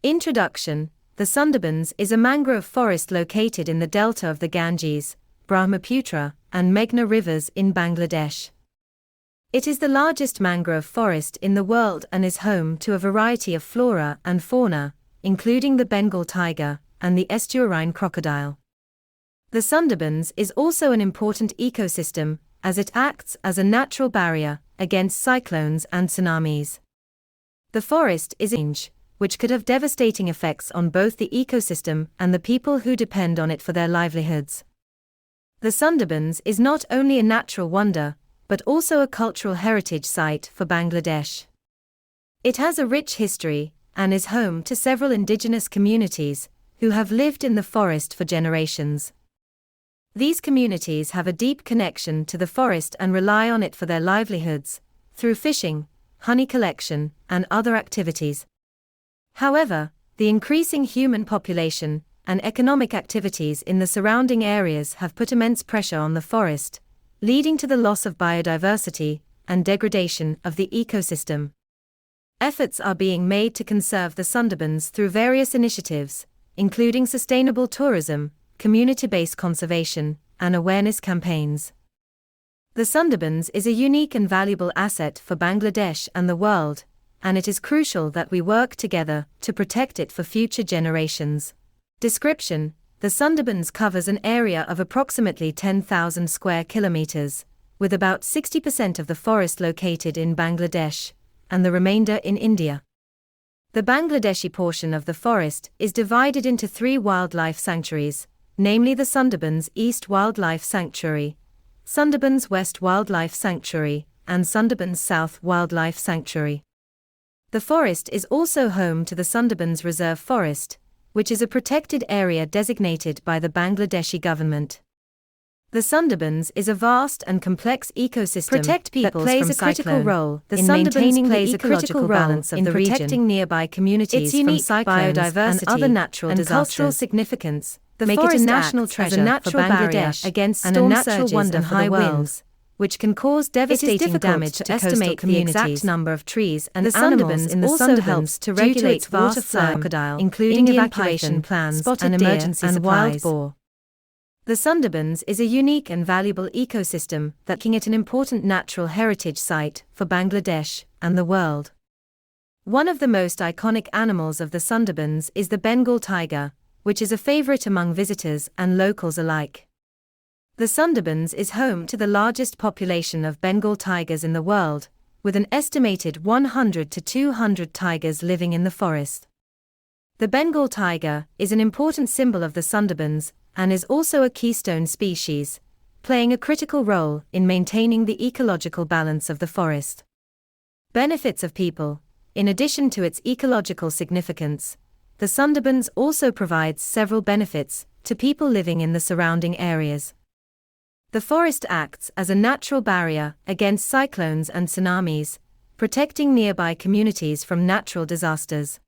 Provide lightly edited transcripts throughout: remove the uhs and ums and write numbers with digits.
Introduction. The Sundarbans is a mangrove forest located in the delta of the Ganges, Brahmaputra, and Meghna rivers in Bangladesh. It is the largest mangrove forest in the world and is home to a variety of flora and fauna, including the Bengal tiger and the estuarine crocodile. The Sundarbans is also an important ecosystem, as it acts as a natural barrier against cyclones and tsunamis. The forest is a range which could have devastating effects on both the ecosystem and the people who depend on it for their livelihoods. The Sundarbans is not only a natural wonder, but also a cultural heritage site for Bangladesh. It has a rich history and is home to several indigenous communities who have lived in the forest for generations. These communities have a deep connection to the forest and rely on it for their livelihoods, through fishing, honey collection, and other activities. However, the increasing human population and economic activities in the surrounding areas have put immense pressure on the forest, leading to the loss of biodiversity and degradation of the ecosystem. Efforts are being made to conserve the Sundarbans through various initiatives, including sustainable tourism, community-based conservation, and awareness campaigns. The Sundarbans is a unique and valuable asset for Bangladesh and the world, and it is crucial that we work together to protect it for future generations. Description. The Sundarbans covers an area of approximately 10,000 square kilometers, with about 60% of the forest located in Bangladesh, and the remainder in India. The Bangladeshi portion of the forest is divided into 3 wildlife sanctuaries, namely the Sundarbans East Wildlife Sanctuary, Sundarbans West Wildlife Sanctuary, and Sundarbans South Wildlife Sanctuary. The forest is also home to the Sundarbans Reserve Forest, which is a protected area designated by the Bangladeshi government. The Sundarbans is a vast and complex ecosystem that plays a critical role in maintaining the ecological balance of the region, protecting nearby communities from cyclones and other natural disasters. Cultural significance, make it a national treasure for Bangladesh against storm surges and high winds, which can cause devastating damage to estimate the exact number of trees and animals in the Sundarbans helps to regulate water flow, including evacuation plans and emergency supplies. Wild boar. The Sundarbans is a unique and valuable ecosystem that making it an important natural heritage site for Bangladesh and the world. One of the most iconic animals of the Sundarbans is the Bengal tiger, which is a favorite among visitors and locals alike. The Sundarbans is home to the largest population of Bengal tigers in the world, with an estimated 100 to 200 tigers living in the forest. The Bengal tiger is an important symbol of the Sundarbans and is also a keystone species, playing a critical role in maintaining the ecological balance of the forest. Benefits of people. In addition to its ecological significance, the Sundarbans also provides several benefits to people living in the surrounding areas. The forest acts as a natural barrier against cyclones and tsunamis, protecting nearby communities from natural disasters.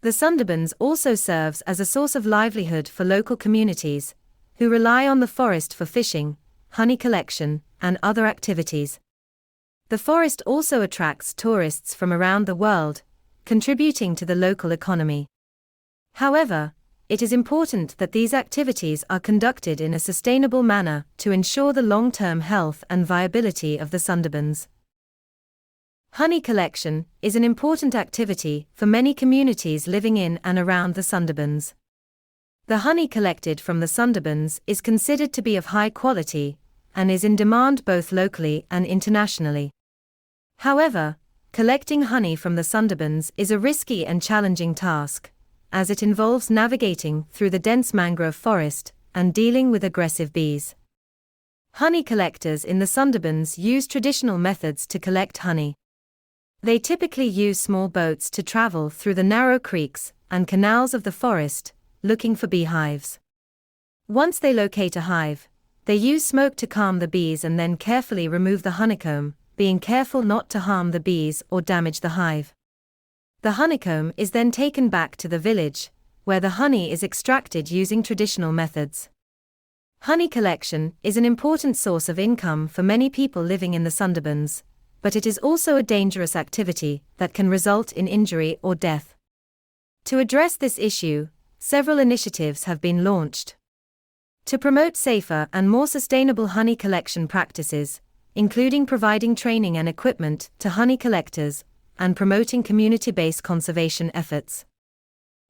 The Sundarbans also serves as a source of livelihood for local communities, who rely on the forest for fishing, honey collection, and other activities. The forest also attracts tourists from around the world, contributing to the local economy. However, it is important that these activities are conducted in a sustainable manner to ensure the long-term health and viability of the Sundarbans. Honey collection is an important activity for many communities living in and around the Sundarbans. The honey collected from the Sundarbans is considered to be of high quality and is in demand both locally and internationally. However, collecting honey from the Sundarbans is a risky and challenging task, as it involves navigating through the dense mangrove forest and dealing with aggressive bees. Honey collectors in the Sundarbans use traditional methods to collect honey. They typically use small boats to travel through the narrow creeks and canals of the forest, looking for beehives. Once they locate a hive, they use smoke to calm the bees and then carefully remove the honeycomb, being careful not to harm the bees or damage the hive. The honeycomb is then taken back to the village, where the honey is extracted using traditional methods. Honey collection is an important source of income for many people living in the Sundarbans, but it is also a dangerous activity that can result in injury or death. To address this issue, several initiatives have been launched. To promote safer and more sustainable honey collection practices, including providing training and equipment to honey collectors, and promoting community-based conservation efforts.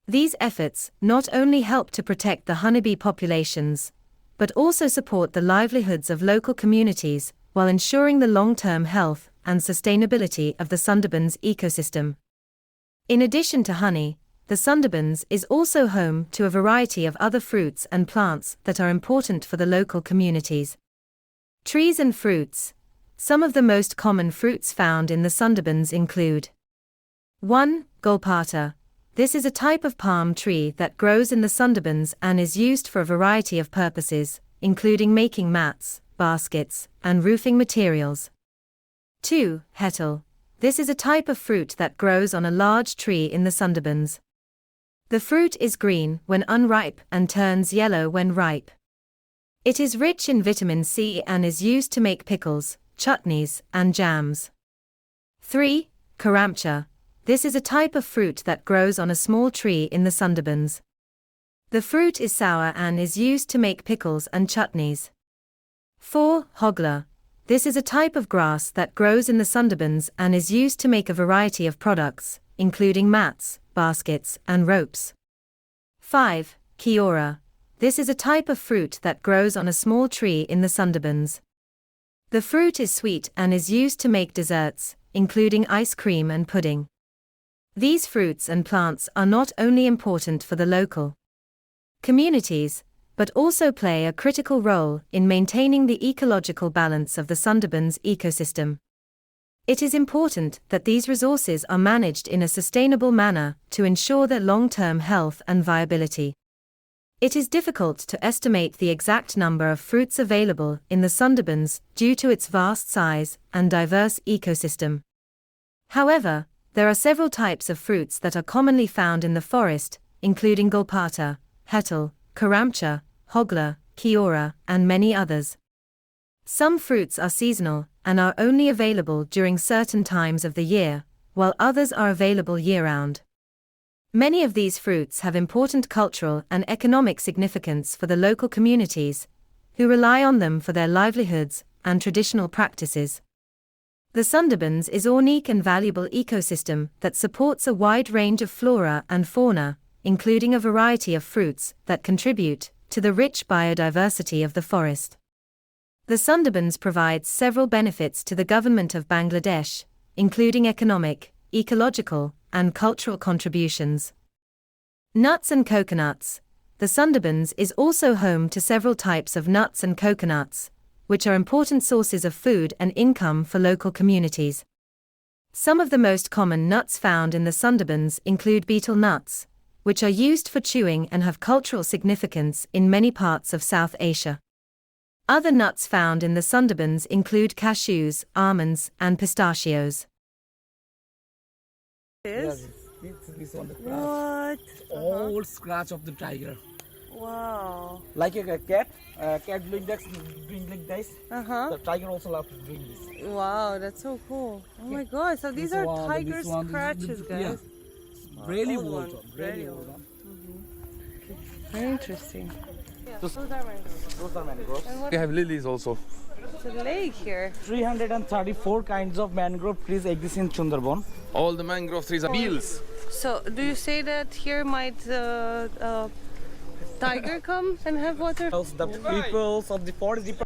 These efforts not only help to protect the honeybee populations, but also support the livelihoods of local communities while ensuring the long-term health and sustainability of the Sundarbans ecosystem. In addition to honey, the Sundarbans is also home to a variety of other fruits and plants that are important for the local communities. Trees and fruits. Some of the most common fruits found in the Sundarbans include 1. Golpata. This is a type of palm tree that grows in the Sundarbans and is used for a variety of purposes, including making mats, baskets, and roofing materials. 2. Hettle. This is a type of fruit that grows on a large tree in the Sundarbans. The fruit is green when unripe and turns yellow when ripe. It is rich in vitamin C and is used to make pickles, chutneys, and jams. 3. Karamcha. This is a type of fruit that grows on a small tree in the Sundarbans. The fruit is sour and is used to make pickles and chutneys. 4. Hogla. This is a type of grass that grows in the Sundarbans and is used to make a variety of products, including mats, baskets, and ropes. 5. Kiora. This is a type of fruit that grows on a small tree in the Sundarbans. The fruit is sweet and is used to make desserts, including ice cream and pudding. These fruits and plants are not only important for the local communities, but also play a critical role in maintaining the ecological balance of the Sundarbans ecosystem. It is important that these resources are managed in a sustainable manner to ensure their long-term health and viability. It is difficult to estimate the exact number of fruits available in the Sundarbans due to its vast size and diverse ecosystem. However, there are several types of fruits that are commonly found in the forest, including golpata, hettle, karamcha, hogla, kiora, and many others. Some fruits are seasonal and are only available during certain times of the year, while others are available year-round. Many of these fruits have important cultural and economic significance for the local communities, who rely on them for their livelihoods and traditional practices. The Sundarbans is a unique and valuable ecosystem that supports a wide range of flora and fauna, including a variety of fruits that contribute to the rich biodiversity of the forest. The Sundarbans provides several benefits to the government of Bangladesh, including economic, ecological, and cultural contributions. Nuts and coconuts. The Sundarbans is also home to several types of nuts and coconuts, which are important sources of food and income for local communities. Some of the most common nuts found in the Sundarbans include betel nuts, which are used for chewing and have cultural significance in many parts of South Asia. Other nuts found in the Sundarbans include cashews, almonds, and pistachios. Yes, this on the What? all scratch of the tiger. Wow. Like a cat doing this. The tiger also loves doing this. Wow, that's so cool. Oh my god, so these are tiger scratches, guys. Yeah. Really Old old one, one. Really very old old. one. Very interesting. Those Those are mangroves. Those are mangroves. And what We have lilies also. is a lake here? 334 kinds of mangrove trees exist in Sundorbon. All the mangrove trees are beels. So, do you say that here might tiger come and have water? The peoples of the forest